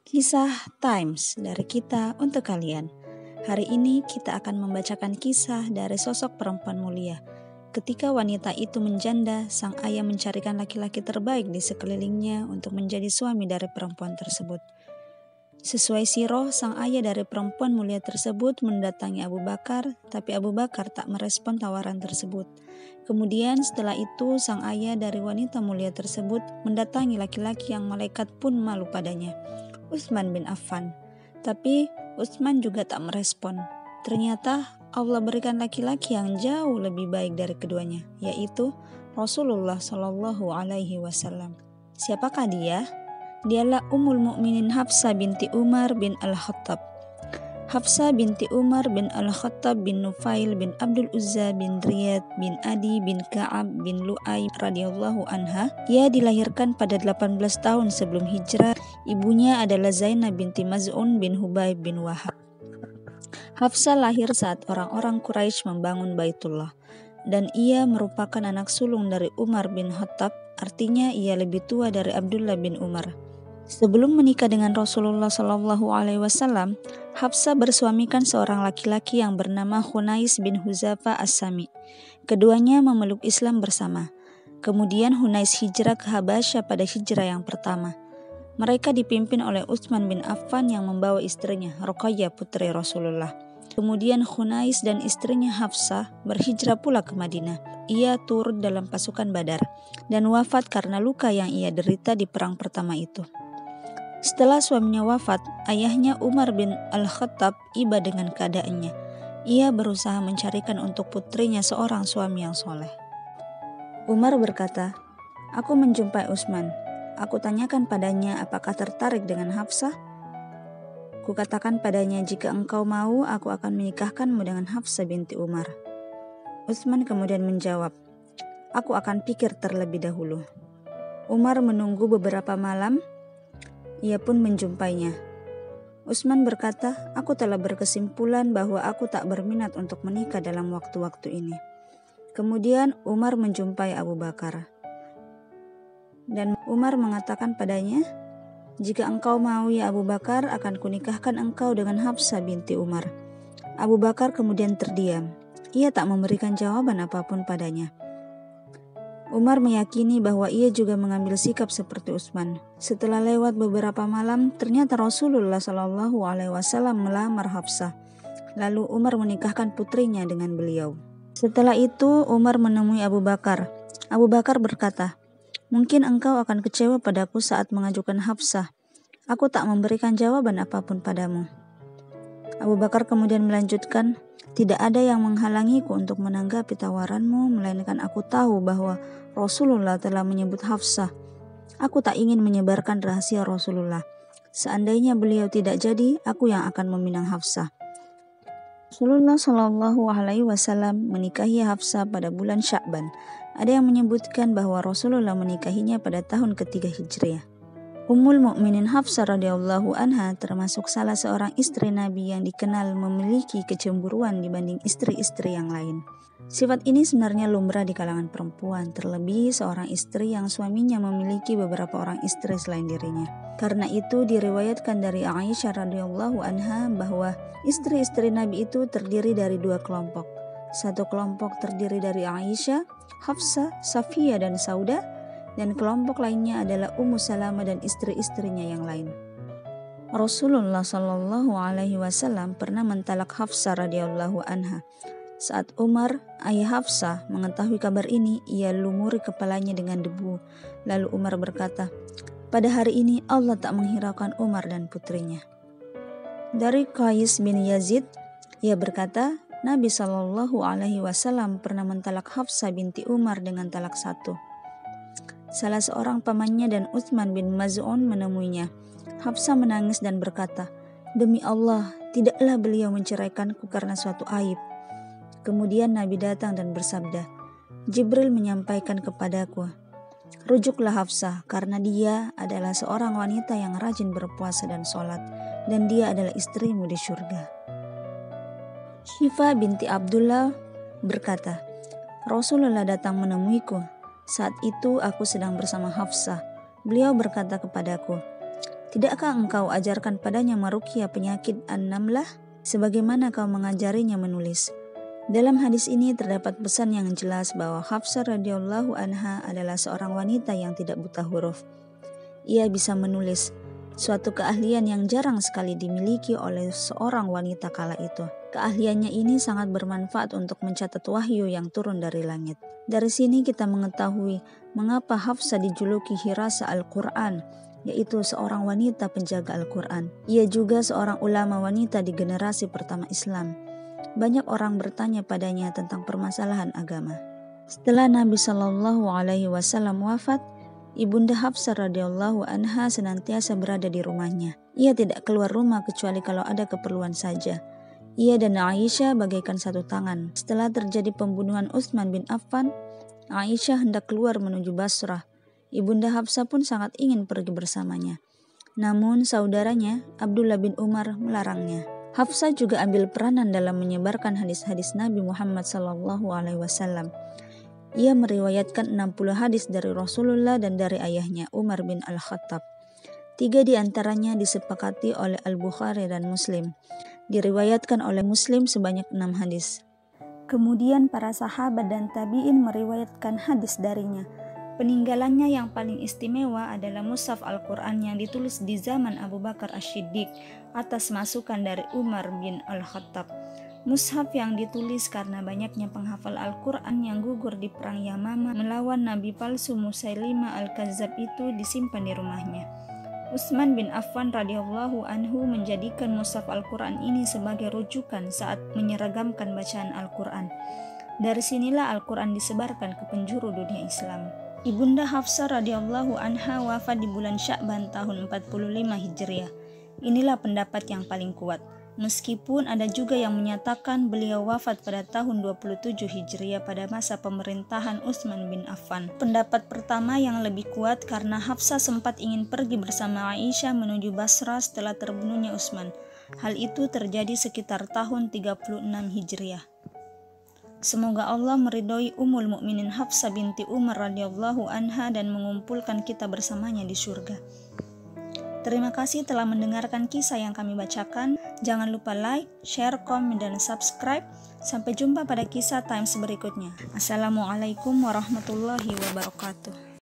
Kisah Times dari kita untuk kalian. Hari ini kita akan membacakan kisah dari sosok perempuan mulia. Ketika wanita itu menjanda, sang ayah mencarikan laki-laki terbaik di sekelilingnya untuk menjadi suami dari perempuan tersebut. Sesuai sirah, sang ayah dari perempuan mulia tersebut mendatangi Abu Bakar, tapi Abu Bakar tak merespon tawaran tersebut. Kemudian setelah itu, sang ayah dari wanita mulia tersebut mendatangi laki-laki yang malaikat pun malu padanya, Utsman bin Affan. Tapi Utsman juga tak merespon. Ternyata Allah berikan laki-laki yang jauh lebih baik dari keduanya, yaitu Rasulullah Shallallahu Alaihi Wasallam. Siapakah dia? Dialah Ummul Mukminin Hafsah binti Umar bin Al-Khattab. Hafsah binti Umar bin Al-Khattab bin Nufail bin Abdul Uzza bin Riyad bin Adi bin Ka'ab bin Lu'ay radhiyallahu anha. Ia dilahirkan pada 18 tahun sebelum hijrah. Ibunya adalah Zainab binti Maz'un bin Hubayb bin Wahab. Hafsah lahir saat orang-orang Quraisy membangun Baitullah, dan ia merupakan anak sulung dari Umar bin Khattab, artinya ia lebih tua dari Abdullah bin Umar. Sebelum menikah dengan Rasulullah Shallallahu Alaihi Wasallam, Hafsah bersuamikan seorang laki-laki yang bernama Hunais bin Huzafa As-Sami. Keduanya memeluk Islam bersama. Kemudian Hunais hijrah ke Habasyah pada hijrah yang pertama. Mereka dipimpin oleh Utsman bin Affan yang membawa istrinya, Ruqayyah putri Rasulullah. Kemudian Hunais dan istrinya Hafsah berhijrah pula ke Madinah. Ia turut dalam pasukan Badar dan wafat karena luka yang ia derita di perang pertama itu. Setelah suaminya wafat, ayahnya Umar bin Al-Khattab iba dengan keadaannya. Ia berusaha mencarikan untuk putrinya seorang suami yang soleh. Umar berkata, "Aku menjumpai Utsman. Aku tanyakan padanya apakah tertarik dengan Hafsah. Kukatakan padanya, jika engkau mau, aku akan menikahkanmu dengan Hafsah binti Umar." Utsman kemudian menjawab, "Aku akan pikir terlebih dahulu." Umar menunggu beberapa malam. Ia pun menjumpainya. Utsman berkata, "Aku telah berkesimpulan bahwa aku tak berminat untuk menikah dalam waktu-waktu ini." Kemudian Umar menjumpai Abu Bakar. Dan Umar mengatakan padanya, "Jika engkau mau ya Abu Bakar, akan kunikahkan engkau dengan Hafsah binti Umar." Abu Bakar kemudian terdiam. Ia tak memberikan jawaban apapun padanya. Umar meyakini bahwa ia juga mengambil sikap seperti Utsman. Setelah lewat beberapa malam, ternyata Rasulullah Shallallahu Alaihi Wasallam melamar Hafsah. Lalu Umar menikahkan putrinya dengan beliau. Setelah itu Umar menemui Abu Bakar. Abu Bakar berkata, "Mungkin engkau akan kecewa padaku saat mengajukan Hafsah. Aku tak memberikan jawaban apapun padamu." Abu Bakar kemudian melanjutkan, "Tidak ada yang menghalangiku untuk menanggapi tawaranmu, melainkan aku tahu bahwa Rasulullah telah menyebut Hafsah. Aku tak ingin menyebarkan rahasia Rasulullah. Seandainya beliau tidak jadi, aku yang akan meminang Hafsah." Rasulullah Shallallahu Alaihi Wasallam menikahi Hafsah pada bulan Sya'ban. Ada yang menyebutkan bahwa Rasulullah menikahinya pada tahun ketiga Hijriah. Ummul Mukminin Hafsah radhiyallahu anha termasuk salah seorang istri Nabi yang dikenal memiliki kecemburuan dibanding istri-istri yang lain. Sifat ini sebenarnya lumrah di kalangan perempuan, terlebih seorang istri yang suaminya memiliki beberapa orang istri selain dirinya. Karena itu diriwayatkan dari Aisyah radhiyallahu anha bahwa istri-istri Nabi itu terdiri dari dua kelompok. Satu kelompok terdiri dari Aisyah, Hafsah, Safiyah dan Saudah, dan kelompok lainnya adalah Ummu Salamah dan istri-istrinya yang lain. Rasulullah Shallallahu Alaihi Wasallam pernah mentalak Hafsah radhiyallahu anha. Saat Umar, ayah Hafsah, mengetahui kabar ini, ia lumuri kepalanya dengan debu. Lalu Umar berkata, "Pada hari ini Allah tak menghiraukan Umar dan putrinya." Dari Qais bin Yazid, ia berkata, Nabi Shallallahu Alaihi Wasallam pernah mentalak Hafsah binti Umar dengan talak satu. Salah seorang pamannya dan Utsman bin Maz'un menemuinya. Hafsah menangis dan berkata, "Demi Allah, tidaklah beliau menceraikanku karena suatu aib." Kemudian Nabi datang dan bersabda, "Jibril menyampaikan kepadaku, rujuklah Hafsah karena dia adalah seorang wanita yang rajin berpuasa dan sholat, dan dia adalah istrimu di surga." Syifa binti Abdullah berkata, "Rasulullah datang menemuiku. Saat itu aku sedang bersama Hafsah. Beliau berkata kepadaku, Tidakkah engkau ajarkan padanya meruqyah penyakit an-namlah, sebagaimana kau mengajarinya menulis? Dalam hadis ini terdapat pesan yang jelas bahwa Hafsah radhiyallahu anha adalah seorang wanita yang tidak buta huruf. Ia bisa menulis, suatu keahlian yang jarang sekali dimiliki oleh seorang wanita kala itu. Keahliannya ini sangat bermanfaat untuk mencatat wahyu yang turun dari langit. Dari sini kita mengetahui mengapa Hafsah dijuluki Hirasa Al-Quran, yaitu seorang wanita penjaga Al-Quran. Ia juga seorang ulama wanita di generasi pertama Islam. Banyak orang bertanya padanya tentang permasalahan agama. Setelah Nabi Shallallahu Alaihi Wasallam wafat, Ibunda Hafsah radhiyallahu anha senantiasa berada di rumahnya. Ia tidak keluar rumah kecuali kalau ada keperluan saja. Ia dan Aisyah bagaikan satu tangan. Setelah terjadi pembunuhan Utsman bin Affan, Aisyah hendak keluar menuju Basrah. Ibunda Hafsah pun sangat ingin pergi bersamanya. Namun saudaranya Abdullah bin Umar melarangnya. Hafsah juga ambil peranan dalam menyebarkan hadis-hadis Nabi Muhammad SAW. Ia meriwayatkan 60 hadis dari Rasulullah dan dari ayahnya Umar bin Al-Khattab. 3 di antaranya disepakati oleh Al-Bukhari dan Muslim. Diriwayatkan oleh Muslim sebanyak 6 hadis. Kemudian para sahabat dan tabi'in meriwayatkan hadis darinya. Peninggalannya yang paling istimewa adalah Mushaf Al-Quran yang ditulis di zaman Abu Bakar Ash-Shiddiq atas masukan dari Umar bin Al-Khattab. Mushaf yang ditulis karena banyaknya penghafal Al-Quran yang gugur di perang Yamamah melawan Nabi palsu Musailimah Al-Kazzab itu disimpan di rumahnya. Utsman bin Affan radhiyallahu anhu menjadikan Mushaf Al-Quran ini sebagai rujukan saat menyeragamkan bacaan Al-Quran. Dari sinilah Al-Quran disebarkan ke penjuru dunia Islam. Ibunda Hafsah radhiyallahu anha wafat di bulan Sya'ban tahun 45 Hijriah. Inilah pendapat yang paling kuat. Meskipun ada juga yang menyatakan beliau wafat pada tahun 27 Hijriah pada masa pemerintahan Utsman bin Affan. Pendapat pertama yang lebih kuat karena Hafsah sempat ingin pergi bersama Aisyah menuju Basrah setelah terbunuhnya Utsman. Hal itu terjadi sekitar tahun 36 Hijriah. Semoga Allah meridhoi Ummul Mukminin Hafsah binti Umar radhiyallahu anha dan mengumpulkan kita bersamanya di surga. Terima kasih telah mendengarkan kisah yang kami bacakan. Jangan lupa like, share, komen, dan subscribe. Sampai jumpa pada kisah Times berikutnya. Assalamualaikum warahmatullahi wabarakatuh.